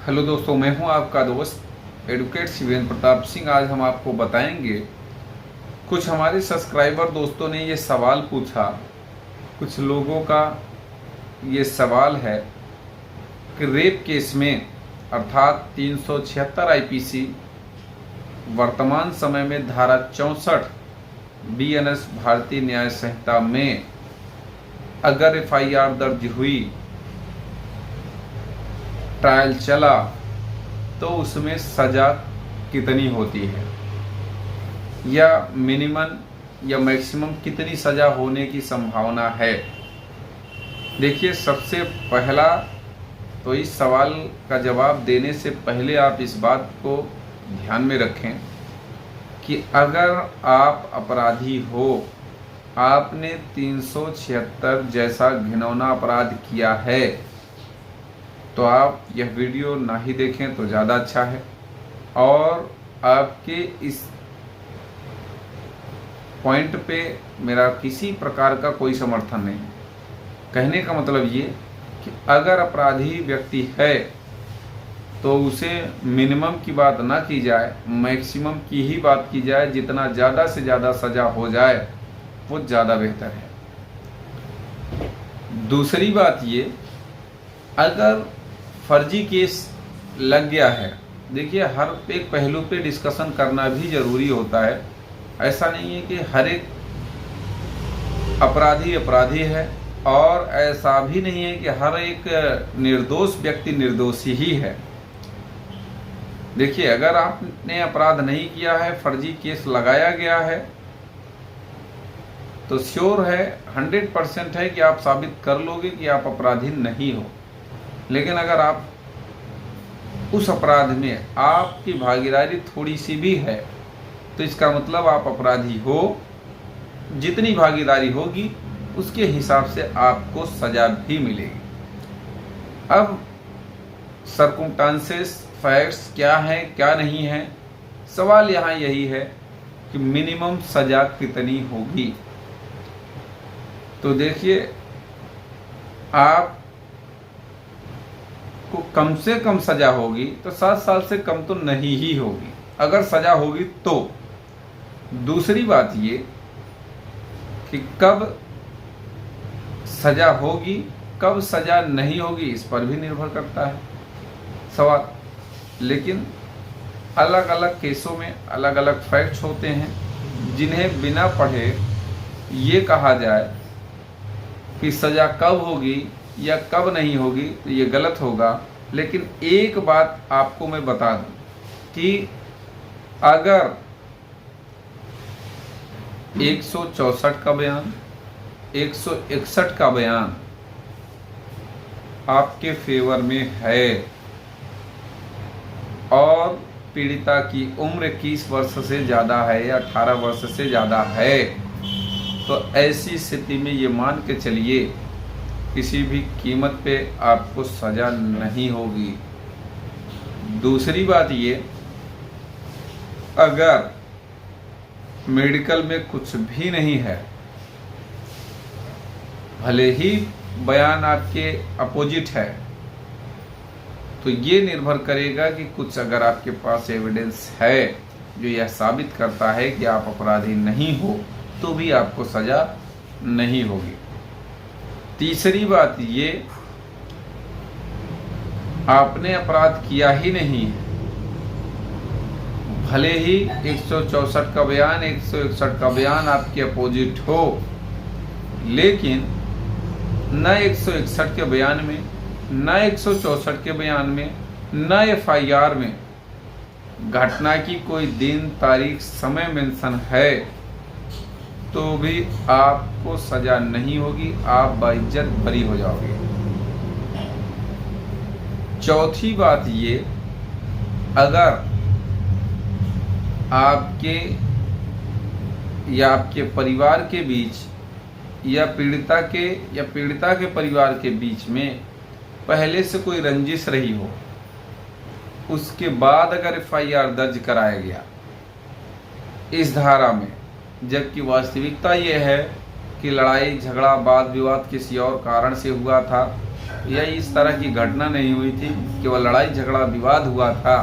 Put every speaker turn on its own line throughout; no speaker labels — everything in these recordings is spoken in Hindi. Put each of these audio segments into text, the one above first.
हेलो दोस्तों, मैं हूं आपका दोस्त एडवोकेट शिवेंद्र प्रताप सिंह। आज हम आपको बताएंगे, कुछ हमारे सब्सक्राइबर दोस्तों ने ये सवाल पूछा। कुछ लोगों का ये सवाल है कि रेप केस में अर्थात 376 आईपीसी वर्तमान समय में धारा 64 बीएनएस भारतीय न्याय संहिता में अगर एफआईआर दर्ज हुई, ट्रायल चला, तो उसमें सज़ा कितनी होती है या मिनिमम या मैक्सिमम कितनी सज़ा होने की संभावना है। देखिए, सबसे पहला तो इस सवाल का जवाब देने से पहले आप इस बात को ध्यान में रखें कि अगर आप अपराधी हो, आपने 376 जैसा घिनौना अपराध किया है, तो आप यह वीडियो ना ही देखें तो ज़्यादा अच्छा है। और आपके इस पॉइंट पे मेरा किसी प्रकार का कोई समर्थन नहीं। कहने का मतलब ये कि अगर अपराधी व्यक्ति है तो उसे मिनिमम की बात ना की जाए, मैक्सिमम की ही बात की जाए। जितना ज़्यादा से ज़्यादा सज़ा हो जाए वो ज़्यादा बेहतर है। दूसरी बात ये, अगर फर्जी केस लग गया है, देखिए हर एक पहलू पे डिस्कशन करना भी ज़रूरी होता है। ऐसा नहीं है कि हर एक अपराधी अपराधी है, और ऐसा भी नहीं है कि हर एक निर्दोष व्यक्ति निर्दोषी ही है। देखिए, अगर आपने अपराध नहीं किया है, फर्जी केस लगाया गया है, तो श्योर है, 100% है कि आप साबित कर लोगे कि आप अपराधी नहीं हो। लेकिन अगर आप उस अपराध में आपकी भागीदारी थोड़ी सी भी है, तो इसका मतलब आप अपराधी हो। जितनी भागीदारी होगी उसके हिसाब से आपको सजा भी मिलेगी। अब सर्कमस्टांसेस, फैक्ट्स क्या हैं क्या नहीं है, सवाल यहाँ यही है कि मिनिमम सजा कितनी होगी। तो देखिए, आप को कम से कम सजा होगी तो 7 साल से कम तो नहीं ही होगी, अगर सजा होगी तो। दूसरी बात ये कि कब सजा होगी कब सजा नहीं होगी, इस पर भी निर्भर करता है सवाल। लेकिन अलग अलग केसों में अलग अलग फैक्ट्स होते हैं, जिन्हें बिना पढ़े ये कहा जाए कि सजा कब होगी या कब नहीं होगी, तो ये गलत होगा। लेकिन एक बात आपको मैं बता दूं कि अगर 164 का बयान, 161 का बयान आपके फेवर में है और पीड़िता की उम्र 21 वर्ष से ज़्यादा है या 18 वर्ष से ज़्यादा है, तो ऐसी स्थिति में ये मान के चलिए किसी भी कीमत पे आपको सजा नहीं होगी। दूसरी बात ये, अगर मेडिकल में कुछ भी नहीं है, भले ही बयान आपके अपोजिट है, तो ये निर्भर करेगा कि कुछ अगर आपके पास एविडेंस है जो यह साबित करता है कि आप अपराधी नहीं हो, तो भी आपको सजा नहीं होगी। तीसरी बात ये, आपने अपराध किया ही नहीं है, भले ही 164 का बयान 161 का बयान आपके अपोजिट हो, लेकिन न 161 के बयान में, न 164 के बयान में, न एफआईआर में घटना की कोई दिन तारीख समय मेंशन है, तो भी आपको सजा नहीं होगी, आप बाइज्जत बरी हो जाओगे। चौथी बात ये, अगर आपके या आपके परिवार के बीच या पीड़िता के परिवार के बीच में पहले से कोई रंजिश रही हो, उसके बाद अगर एफआईआर दर्ज कराया गया इस धारा में, जबकि वास्तविकता ये है कि लड़ाई झगड़ा वाद विवाद किसी और कारण से हुआ था, या इस तरह की घटना नहीं हुई थी, केवल लड़ाई झगड़ा विवाद हुआ था,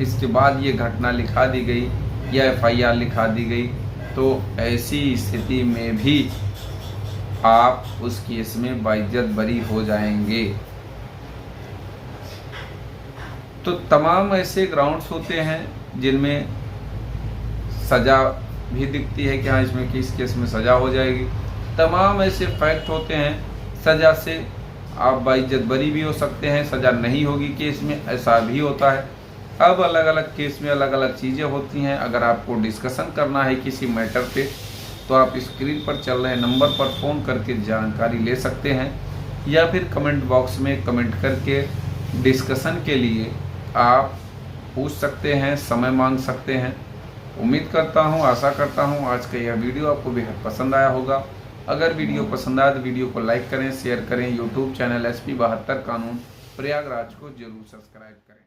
इसके बाद ये घटना लिखा दी गई या FIR लिखा दी गई, तो ऐसी स्थिति में भी आप उस केस में बाइज्जत बरी हो जाएंगे। तो तमाम ऐसे ग्राउंड्स होते हैं जिनमें सज़ा भी दिखती है कि हाँ इसमें किस केस में सज़ा हो जाएगी। तमाम ऐसे फैक्ट होते हैं, सज़ा से आप बाइज्जत बरी भी हो सकते हैं, सज़ा नहीं होगी केस में, ऐसा भी होता है। अब अलग अलग केस में अलग अलग चीज़ें होती हैं। अगर आपको डिस्कशन करना है किसी मैटर पे तो आप स्क्रीन पर चल रहे नंबर पर फ़ोन करके जानकारी ले सकते हैं, या फिर कमेंट बॉक्स में कमेंट करके डिस्कशन के लिए आप पूछ सकते हैं, समय मांग सकते हैं। उम्मीद करता हूं, आशा करता हूं आज का यह वीडियो आपको बेहद पसंद आया होगा। अगर वीडियो पसंद आया तो वीडियो को लाइक करें, शेयर करें। यूट्यूब चैनल SP 72 कानून प्रयागराज को जरूर सब्सक्राइब करें।